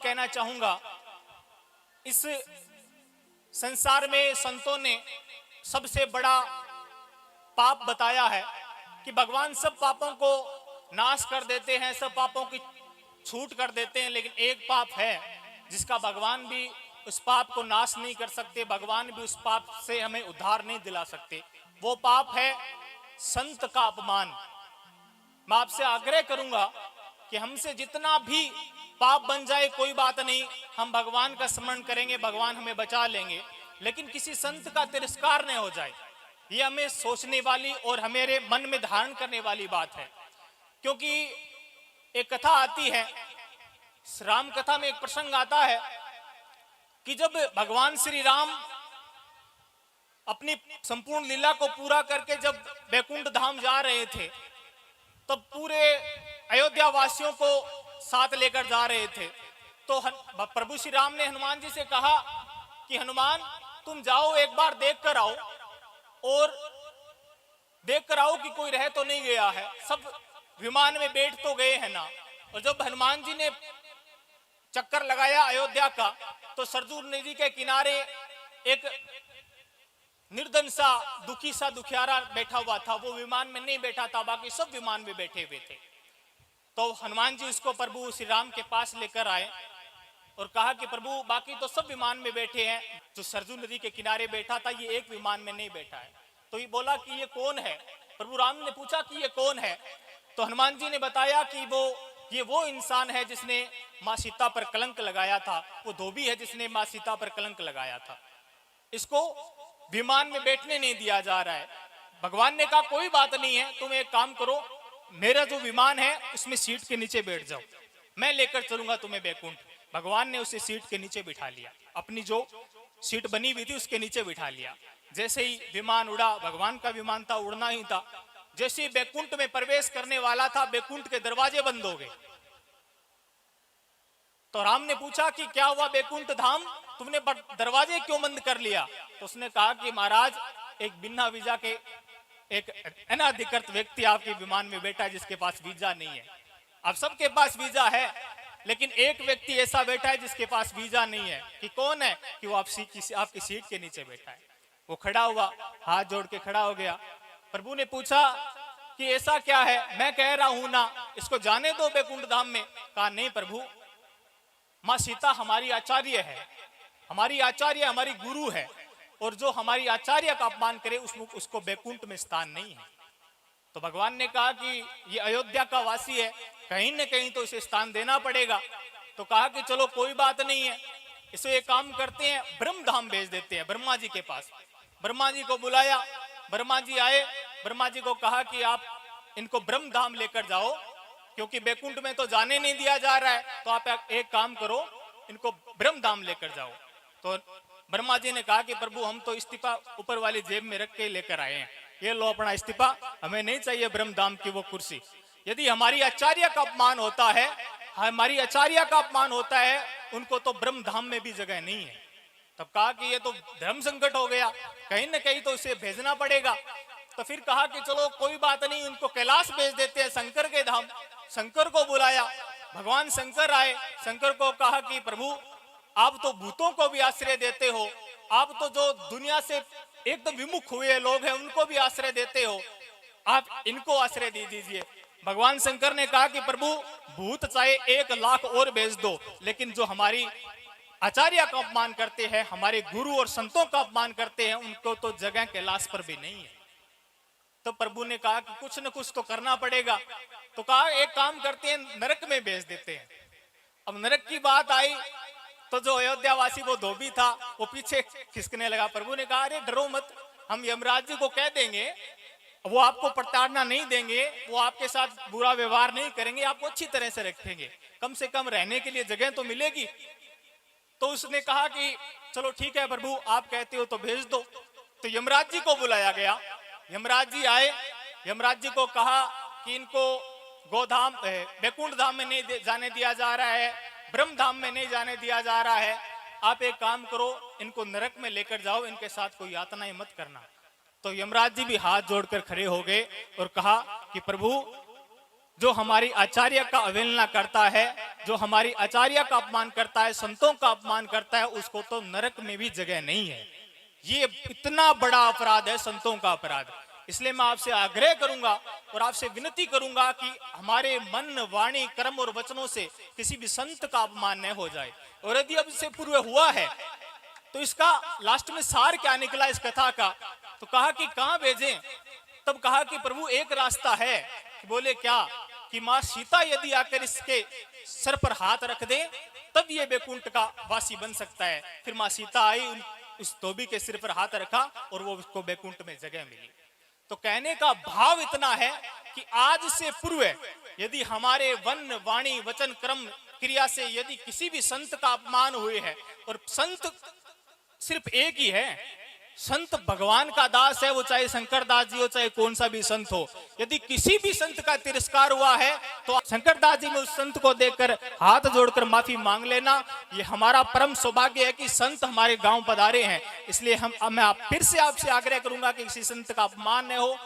कहना चाहूंगा, इस संसार में संतों ने सबसे बड़ा पाप बताया है कि भगवान सब पापों को नाश कर देते हैं, सब पापों की छूट कर देते हैं, लेकिन एक पाप है जिसका भगवान भी उस पाप को नाश नहीं कर सकते, भगवान भी उस पाप से हमें उद्धार नहीं दिला सकते। वो पाप है संत का अपमान। मैं आपसे आग्रह करूंगा कि हमसे जितना भी पाप बन जाए कोई बात नहीं, हम भगवान का स्मरण करेंगे, भगवान हमें बचा लेंगे, लेकिन किसी संत का तिरस्कार नहीं हो जाए। ये हमें सोचने वाली और हमारे मन में धारण करने वाली बात है। क्योंकि एक कथा आती है, राम कथा में एक प्रसंग आता है कि जब भगवान श्री राम अपनी संपूर्ण लीला को पूरा करके जब वैकुंठ धाम जा रहे थे, तब पूरे अयोध्या वासियों को साथ लेकर जा रहे थे। तो प्रभु श्री राम ने हनुमान जी से कहा कि हनुमान, तुम जाओ एक बार देख कर आओ, और देख कर आओ कि कोई रह तो नहीं गया है, सब विमान में बैठ तो गए हैं ना। और जब हनुमान जी ने चक्कर लगाया अयोध्या का, तो सरजू नदी के किनारे एक निर्धन सा दुखी सा दुखियारा बैठा हुआ था। वो विमान में नहीं बैठा था, बाकी सब विमान में बैठे हुए थे। तो हनुमान जी उसको प्रभु श्री राम के पास लेकर आए और कहा कि प्रभु, बाकी तो सब विमान में बैठे हैं, जो सरजू नदी के किनारे बैठा था ये एक विमान में नहीं बैठा है। तो ये बोला कि ये कौन है? प्रभु राम ने पूछा कि ये कौन है? तो हनुमान जी ने बताया कि ये वो इंसान है जिसने माँ सीता पर कलंक लगाया था, वो धोबी है जिसने माँ सीता पर कलंक लगाया था। इसको विमान में बैठने नहीं दिया जा रहा है। भगवान ने कहा कोई बात नहीं है, तुम एक काम करो, मेरा जो विमान है उसमें सीट के नीचे बैठ जाओ, मैं लेकर चलूंगा तुम्हें बैकुंठ। भगवान ने उसे सीट के नीचे बिठा लिया, अपनी जो सीट बनी हुई थी उसके नीचे बिठा लिया। जैसे ही विमान उड़ा, भगवान का विमान था, उड़ना ही था, जैसे ही बैकुंठ में प्रवेश करने वाला था, बैकुंठ के दरवाजे बंद हो गए। तो राम ने पूछा कि क्या हुआ बैकुंठ धाम, तुमने दरवाजे क्यों बंद कर लिया? तो उसने कहा कि महाराज, एक बिना वीजा के एक अनाधिकृत व्यक्ति आपके विमान में बैठा है जिसके पास वीजा नहीं है। अब सबके पास वीजा है, लेकिन एक व्यक्ति ऐसा बैठा है जिसके पास वीजा नहीं है। कि कौन है? कि वो आपकी सीट के नीचे बैठा है। वो खड़ा हुआ, हाथ जोड़ के खड़ा हो गया। प्रभु ने पूछा कि ऐसा क्या है? मैं कह रहा हूं ना, इसको जाने दो बैकुंठ धाम में। कहा नहीं प्रभु, माँ सीता हमारी आचार्य है, हमारी आचार्य हमारी गुरु है, और जो हमारी आचार्य का अपमान करे उसको बैकुंठ में स्थान नहीं है। तो भगवान ने कहा कि ये अयोध्या का वासी है, कहीं न कहीं तो इसे स्थान देना पड़ेगा। तो कहा कि चलो कोई बात नहीं है, इसे एक काम करते हैं, ब्रह्म धाम भेज देते हैं ब्रह्मा जी के पास। ब्रह्मा जी को बुलाया, ब्रह्मा जी आए, ब्रह्मा जी को कहा कि आप इनको ब्रह्म धाम लेकर जाओ, क्योंकि बैकुंठ में तो जाने नहीं दिया जा रहा है, तो आप एक काम करो, इनको ब्रह्म धाम लेकर जाओ। तो ब्रह्मा जी ने कहा कि प्रभु, हम तो इस्तीफा ऊपर वाली जेब में रख के लेकर आए हैं, ये लो अपना इस्तीफा, हमें नहीं चाहिए ब्रह्म धाम की वो कुर्सी। यदि हमारी आचार्य का अपमान होता है, हमारी आचार्य का अपमान होता है, उनको तो ब्रह्म धाम में भी जगह नहीं है। तब कहा कि ये तो धर्म संकट हो गया, कहीं न कहीं तो इसे भेजना पड़ेगा। तो फिर कहा कि चलो कोई बात नहीं, उनको कैलाश भेज देते हैं, शंकर के धाम। शंकर को बुलाया, भगवान शंकर आए, शंकर को कहा कि प्रभु, आप तो भूतों को भी आश्रय देते हो, आप तो जो दुनिया से एकदम विमुख हुए लोग हैं उनको भी आश्रय देते हो, आप इनको आश्रय दे दीजिए। भगवान शंकर ने कहा कि प्रभु, भूत चाहे 1,00,000 और भेज दो, लेकिन जो हमारी आचार्य का अपमान करते हैं, हमारे गुरु और संतों का अपमान करते हैं, उनको तो जगह कैलाश पर भी नहीं है। तो प्रभु ने कहा कि कुछ न कुछ तो करना पड़ेगा। तो कहा एक काम करते हैं, नरक में भेज देते हैं। अब नरक की बात आई तो जो अयोध्या वासी वो धोबी था, वो पीछे खिसकने लगा। प्रभु ने कहा अरे डरो मत, हम यमराज जी को कह देंगे, वो आपको प्रताड़ना नहीं देंगे, वो आपके साथ बुरा व्यवहार नहीं करेंगे, आपको अच्छी तरह से रखेंगे, कम से कम रहने के लिए जगह तो मिलेगी। तो उसने कहा कि चलो ठीक है प्रभु, आप कहते हो तो भेज दो। तो यमराज जी को बुलाया गया, यमराज जी आए, यमराज जी को कहा कि इनको गोधाम बैकुंठ धाम में नहीं जाने दिया जा रहा है, ब्रह्म धाम में नहीं जाने दिया जा रहा है, आप एक काम करो, इनको नरक में लेकर जाओ, इनके साथ कोई यातनाएं मत करना। तो यमराज जी भी हाथ जोड़कर खड़े हो गए और कहा कि प्रभु, जो हमारी आचार्य का अवहेलना करता है, जो हमारी आचार्य का अपमान करता है, संतों का अपमान करता है, उसको तो नरक में भी जगह नहीं है। ये इतना बड़ा अपराध है, संतों का अपराध। इसलिए मैं आपसे आग्रह करूंगा और आपसे विनती करूंगा कि हमारे मन, वाणी, कर्म और वचनों से किसी भी संत का अपमान न हो जाए। और यदि अब इससे पूर्व हुआ है तो इसका लास्ट में सार क्या निकला इस कथा का? तो कहा कि कहां भेजें? तब कहा कि प्रभु एक रास्ता है। बोले क्या? कि मां सीता यदि आकर इसके सर पर हाथ रख दे तब ये बैकुंठ का वासी बन सकता है। फिर मां सीता आई, उस धोबी के सिर पर हाथ रखा और वो उसको बैकुंठ में जगह मिली। तो कहने का भाव इतना है कि आज से पूर्व यदि हमारे वन, वाणी, वचन, कर्म, क्रिया से यदि किसी भी संत का अपमान हुए है, और संत सिर्फ एक ही है, संत भगवान का दास है, वो चाहे शंकर दास जी हो, चाहे कौन सा भी संत हो। यदि किसी भी संत का तिरस्कार हुआ है तो शंकर दास जी में उस संत को देखकर हाथ जोड़कर माफी मांग लेना। ये हमारा परम सौभाग्य है कि संत हमारे गांव पधारे हैं। इसलिए मैं फिर से आपसे आग्रह करूंगा कि किसी संत का अपमान न हो।